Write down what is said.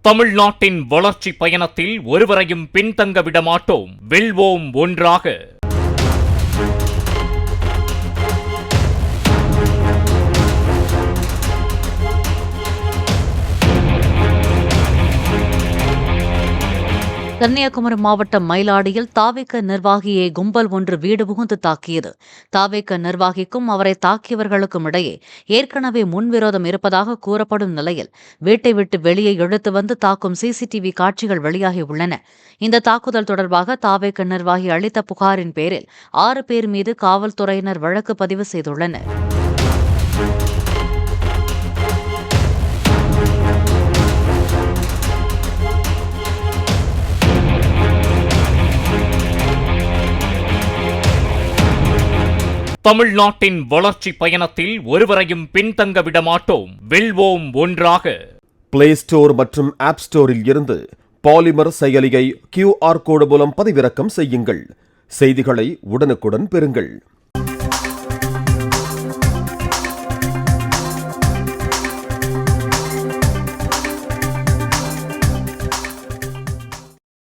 தமிழ்நாட்டின் வளர்ச்சி பயணத்தில் ஒருவரையும் பின்தங்க விடமாட்டோம். வெல்வோம் ஒன்றாக. கன்னியாகுமரி மாவட்டம் மயிலாடியில் தாவேக நிர்வாகியை கும்பல் ஒன்று வீடு புகுந்து தாக்கியது. தாவேக நிர்வாகிக்கும் அவரை தாக்கியவர்களுக்கும் இடையே ஏற்கனவே முன்விரோதம் இருப்பதாக கூறப்படும் நிலையில் வீட்டை விட்டு வெளியே இழுத்து வந்து தாக்கும் சிசிடிவி காட்சிகள் வெளியாகியுள்ளன. இந்த தாக்குதல் தொடர்பாக தாவேக நிர்வாகி அளித்த புகாரின் பேரில் 6 பேர் மீது காவல்துறையினர் வழக்கு பதிவு செய்துள்ளனர். தமிழ்நாட்டின் வளர்ச்சி பயணத்தில் ஒருவரையும் பின்தங்க விடமாட்டோம். வெல்வோம் ஒன்றாக. பிளே ஸ்டோர் மற்றும் ஆப் ஸ்டோரில் இருந்து பாலிமர் செயலியை QR கோடு மூலம் பதிவிறக்கம் செய்யுங்கள். செய்திகளை உடனுக்குடன் பெறுங்கள்.